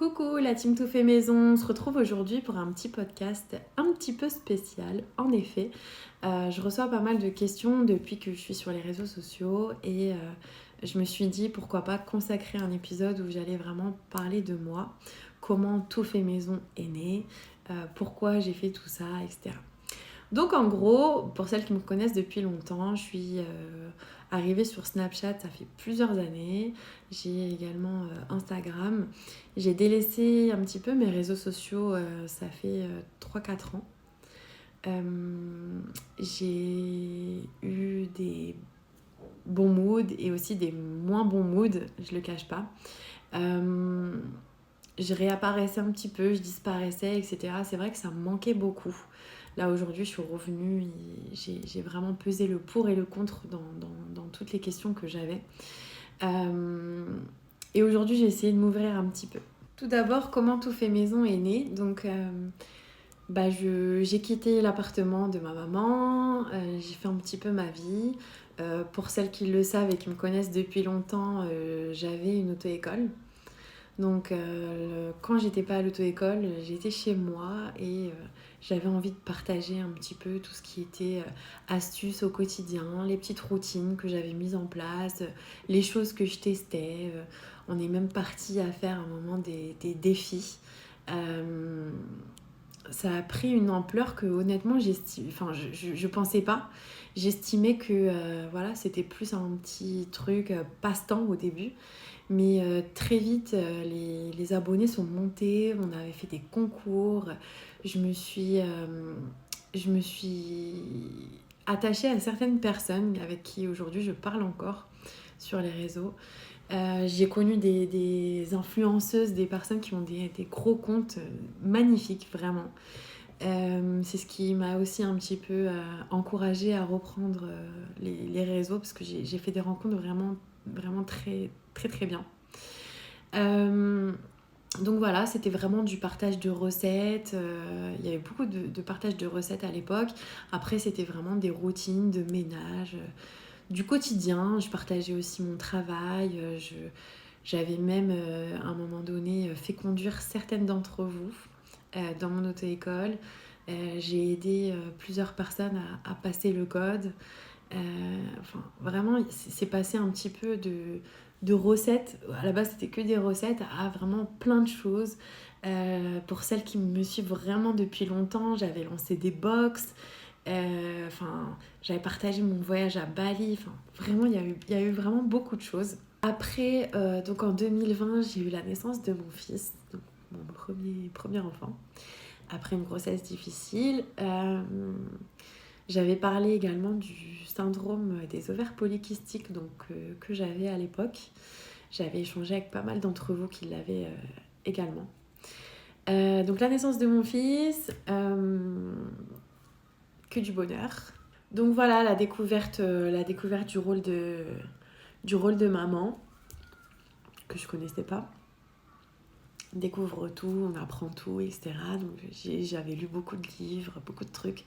Coucou la team Tout fait maison, on se retrouve aujourd'hui pour un petit podcast un petit peu spécial. En effet, je reçois pas mal de questions depuis que je suis sur les réseaux sociaux et je me suis dit pourquoi pas consacrer un épisode où j'allais vraiment parler de moi, comment Tout fait maison est né, pourquoi j'ai fait tout ça, etc. Donc en gros, pour celles qui me connaissent depuis longtemps, je suis arrivée sur Snapchat, ça fait plusieurs années. J'ai également Instagram. J'ai délaissé un petit peu mes réseaux sociaux, ça fait 3-4 ans. J'ai eu des bons moods et aussi des moins bons moods, je le cache pas. Je réapparaissais un petit peu, je disparaissais, etc. C'est vrai que ça me manquait beaucoup. Là aujourd'hui, je suis revenue, et j'ai vraiment pesé le pour et le contre dans toutes les questions que j'avais. Et aujourd'hui, j'ai essayé de m'ouvrir un petit peu. Tout d'abord, comment Tout fait maison est né. Donc, j'ai quitté l'appartement de ma maman, j'ai fait un petit peu ma vie. Pour celles qui le savent et qui me connaissent depuis longtemps, j'avais une auto-école. Donc quand j'étais pas à l'auto-école, j'étais chez moi et j'avais envie de partager un petit peu tout ce qui était astuces au quotidien, les petites routines que j'avais mises en place, les choses que je testais. On est même parti à faire un moment des défis. Ça a pris une ampleur que honnêtement je pensais pas. J'estimais que voilà, c'était plus un petit truc passe-temps au début. Mais très vite, les abonnés sont montés, on avait fait des concours. Je me suis, euh, je me suis attachée à certaines personnes avec qui aujourd'hui je parle encore sur les réseaux. J'ai connu des influenceuses, des personnes qui ont des gros comptes magnifiques, vraiment. C'est ce qui m'a aussi un petit peu encouragée à reprendre les réseaux parce que j'ai fait des rencontres vraiment, vraiment très, très, très bien. Euh, donc voilà, c'était vraiment du partage de recettes. Il y avait beaucoup de partage de recettes à l'époque. Après, c'était vraiment des routines de ménage, du quotidien. Je partageais aussi mon travail. J'avais même, à un moment donné, fait conduire certaines d'entre vous dans mon auto-école. J'ai aidé plusieurs personnes à passer le code. Vraiment, c'est passé un petit peu de recettes. À la base, c'était que des recettes à vraiment plein de choses. Pour celles qui me suivent vraiment depuis longtemps, j'avais lancé des box. J'avais partagé mon voyage à Bali. Vraiment, il y a eu vraiment beaucoup de choses. Après, donc en 2020, j'ai eu la naissance de mon fils, donc mon premier enfant, après une grossesse difficile. J'avais parlé également du syndrome des ovaires polykystiques que j'avais à l'époque. J'avais échangé avec pas mal d'entre vous qui l'avaient également. Donc la naissance de mon fils, que du bonheur. Donc voilà, la découverte du rôle de maman, que je connaissais pas. On découvre tout, on apprend tout, etc. Donc j'avais lu beaucoup de livres, beaucoup de trucs.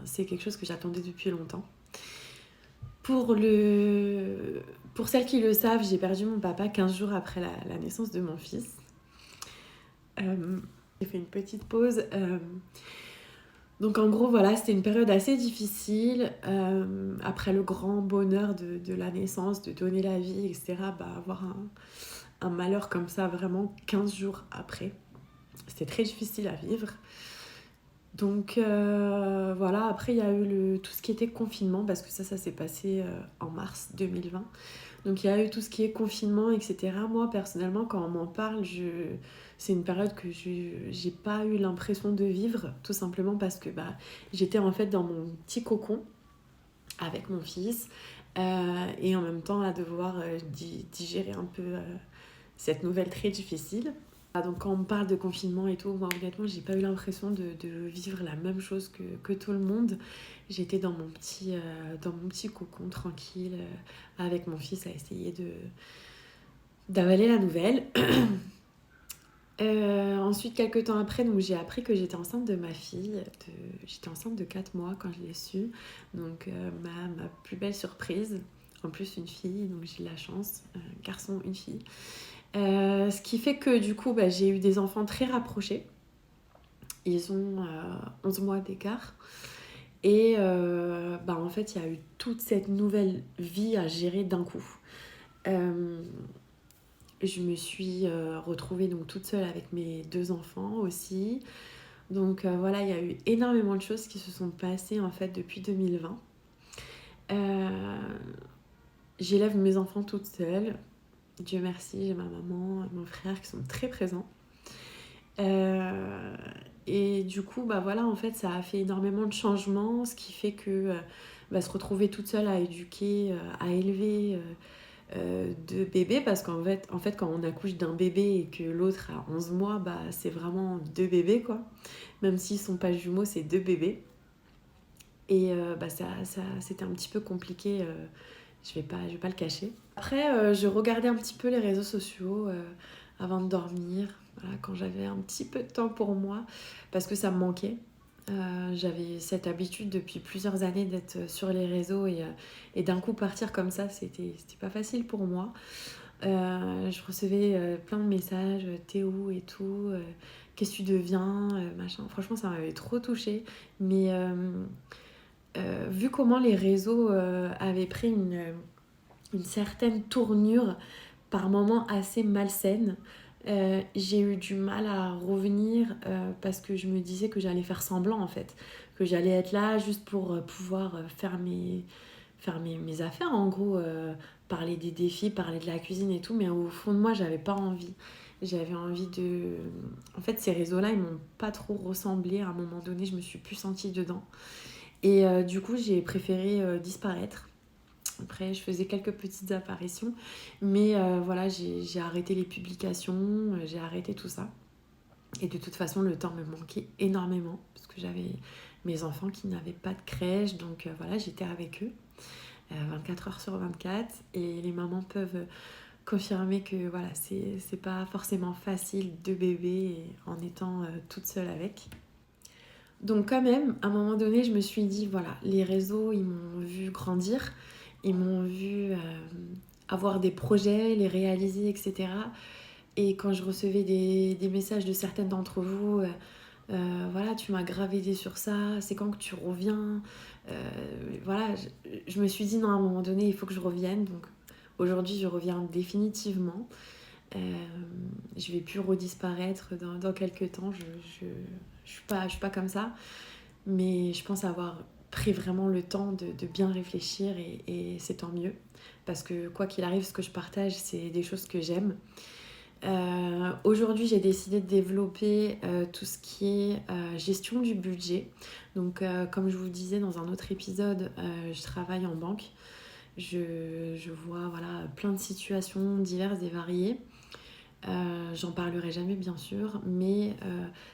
C'est quelque chose que j'attendais depuis longtemps. Pour celles qui le savent, j'ai perdu mon papa 15 jours après la naissance de mon fils. J'ai fait une petite pause. Donc en gros, voilà, c'était une période assez difficile. Après le grand bonheur de la naissance, de donner la vie, etc., avoir un malheur comme ça, vraiment 15 jours après, c'était très difficile à vivre. Donc voilà, après il y a eu tout ce qui était confinement, parce que ça s'est passé en mars 2020. Donc il y a eu tout ce qui est confinement, etc. Moi personnellement, quand on m'en parle, c'est une période que j'ai pas eu l'impression de vivre, tout simplement parce que j'étais en fait dans mon petit cocon avec mon fils et en même temps à devoir digérer un peu cette nouvelle très difficile. Donc quand on me parle de confinement et tout, moi honnêtement j'ai pas eu l'impression de vivre la même chose que tout le monde. J'étais dans mon petit cocon tranquille avec mon fils à essayer d'avaler la nouvelle. Ensuite, quelques temps après, donc, j'ai appris que j'étais enceinte de ma fille. J'étais enceinte de 4 mois quand je l'ai su. Donc ma plus belle surprise, en plus une fille, donc j'ai de la chance, un garçon, une fille. Ce qui fait que du coup, j'ai eu des enfants très rapprochés. Ils ont 11 mois d'écart. Et en fait, il y a eu toute cette nouvelle vie à gérer d'un coup. Euh, je me suis retrouvée donc toute seule avec mes 2 enfants aussi. Donc voilà, il y a eu énormément de choses qui se sont passées en fait depuis 2020. Euh, J'élève mes enfants toute seule. Dieu merci, j'ai ma maman et mon frère qui sont très présents. Euh, et du coup, voilà, en fait, ça a fait énormément de changements, ce qui fait que se retrouver toute seule à éduquer, à élever 2 bébés, parce qu'en fait, quand on accouche d'un bébé et que l'autre a 11 mois, c'est vraiment 2 bébés, quoi. Même s'ils sont pas jumeaux, c'est 2 bébés. Et c'était un petit peu compliqué, je vais pas le cacher. Après, je regardais un petit peu les réseaux sociaux avant de dormir, voilà, quand j'avais un petit peu de temps pour moi, parce que ça me manquait. J'avais cette habitude depuis plusieurs années d'être sur les réseaux et d'un coup partir comme ça, c'était pas facile pour moi. Je recevais plein de messages, t'es où et tout, qu'est-ce que tu deviens, machin. Franchement, ça m'avait trop touchée. Mais vu comment les réseaux avaient pris une certaine tournure, par moments assez malsaine, j'ai eu du mal à revenir parce que je me disais que j'allais faire semblant en fait, que j'allais être là juste pour pouvoir faire mes affaires en gros, parler des défis, parler de la cuisine et tout, mais au fond de moi j'avais pas envie. J'avais envie de... En fait ces réseaux-là ils m'ont pas trop ressemblé, à un moment donné je me suis plus sentie dedans. Et du coup j'ai préféré disparaître. Après, je faisais quelques petites apparitions, mais voilà, j'ai arrêté les publications, j'ai arrêté tout ça. Et de toute façon, le temps me manquait énormément, parce que j'avais mes enfants qui n'avaient pas de crèche, donc voilà, j'étais avec eux 24 heures sur 24. Et les mamans peuvent confirmer que voilà, c'est pas forcément facile de bébé en étant toute seule avec. Donc quand même, à un moment donné, je me suis dit, voilà, les réseaux, ils m'ont vu grandir, ils m'ont vu avoir des projets, les réaliser, etc. Et quand je recevais des messages de certaines d'entre vous, voilà, tu m'as grave aidé sur ça, c'est quand que tu reviens, voilà, je me suis dit, non, à un moment donné, il faut que je revienne. Donc aujourd'hui, je reviens définitivement. Je vais plus redisparaître dans quelques temps, je suis pas comme ça. Mais je pense avoir pris vraiment le temps de bien réfléchir et c'est tant mieux. Parce que quoi qu'il arrive, ce que je partage, c'est des choses que j'aime. Aujourd'hui, j'ai décidé de développer tout ce qui est gestion du budget. Donc, comme je vous le disais dans un autre épisode, je travaille en banque. Je vois voilà, plein de situations diverses et variées. J'en parlerai jamais, bien sûr, mais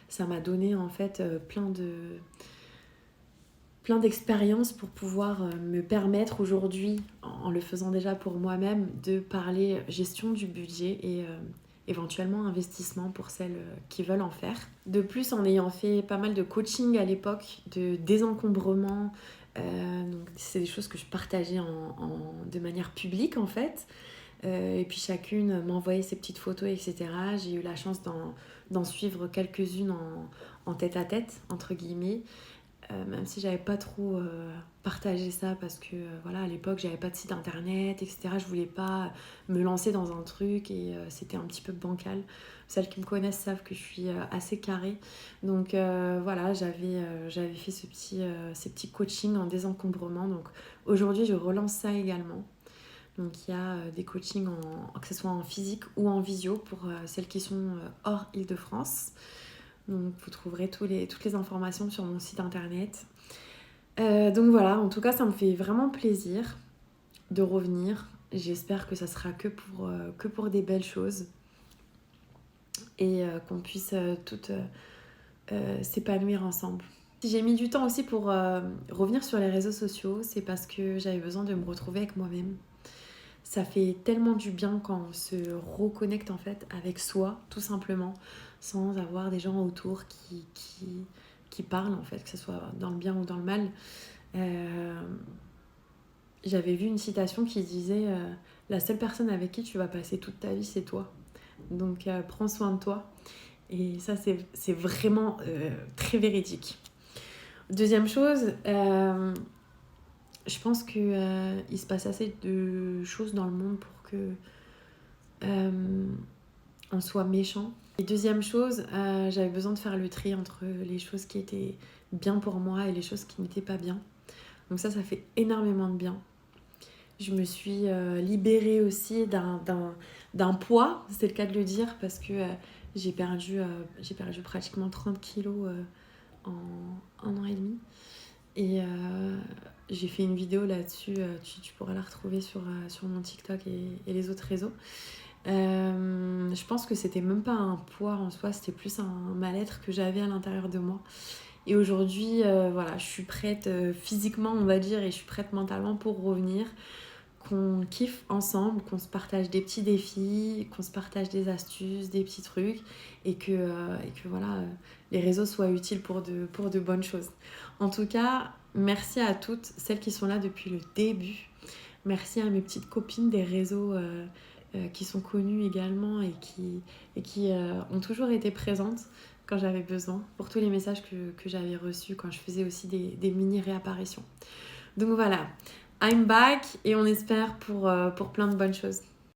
ça m'a donné en fait plein d'expériences pour pouvoir me permettre aujourd'hui, en le faisant déjà pour moi-même, de parler gestion du budget et éventuellement investissement pour celles qui veulent en faire. De plus, en ayant fait pas mal de coaching à l'époque, de désencombrement, donc c'est des choses que je partageais de manière publique en fait. Et puis chacune m'envoyait ses petites photos, etc. J'ai eu la chance d'en suivre quelques-unes en tête à tête, entre guillemets. Même si j'avais pas trop partagé ça parce que voilà, à l'époque j'avais pas de site internet, etc. Je voulais pas me lancer dans un truc et c'était un petit peu bancal. Celles qui me connaissent savent que je suis assez carrée. Donc voilà, j'avais fait ces petits coachings en désencombrement. Donc aujourd'hui je relance ça également. Donc il y a des coachings que ce soit en physique ou en visio pour celles qui sont hors Île-de-France. Donc vous trouverez toutes les informations sur mon site internet. Donc voilà, en tout cas ça me fait vraiment plaisir de revenir. J'espère que ça sera que pour des belles choses et qu'on puisse toutes s'épanouir ensemble. Si j'ai mis du temps aussi pour revenir sur les réseaux sociaux, c'est parce que j'avais besoin de me retrouver avec moi-même. Ça fait tellement du bien quand on se reconnecte en fait avec soi, tout simplement, sans avoir des gens autour qui parlent en fait, que ce soit dans le bien ou dans le mal. J'avais vu une citation qui disait la seule personne avec qui tu vas passer toute ta vie, c'est toi. Donc prends soin de toi. Et ça, c'est vraiment très véridique. Deuxième chose, je pense qu'il se passe assez de choses dans le monde pour que on soit méchant. Et deuxième chose, j'avais besoin de faire le tri entre les choses qui étaient bien pour moi et les choses qui n'étaient pas bien. Donc ça fait énormément de bien. Je me suis libérée aussi d'un poids, c'est le cas de le dire, parce que j'ai perdu pratiquement 30 kilos en 1 an et demi. Et j'ai fait une vidéo là-dessus, tu pourras la retrouver sur mon TikTok et les autres réseaux. Je pense que c'était même pas un poids en soi, c'était plus un mal-être que j'avais à l'intérieur de moi. Et aujourd'hui, voilà, je suis prête physiquement, on va dire, et je suis prête mentalement pour revenir. Qu'on kiffe ensemble, qu'on se partage des petits défis, qu'on se partage des astuces, des petits trucs, et que voilà, les réseaux soient utiles pour de bonnes choses. En tout cas, merci à toutes celles qui sont là depuis le début. Merci à mes petites copines des réseaux qui sont connues également et qui ont toujours été présentes quand j'avais besoin, pour tous les messages que j'avais reçus quand je faisais aussi des mini réapparitions. Donc voilà, I'm back et on espère pour plein de bonnes choses.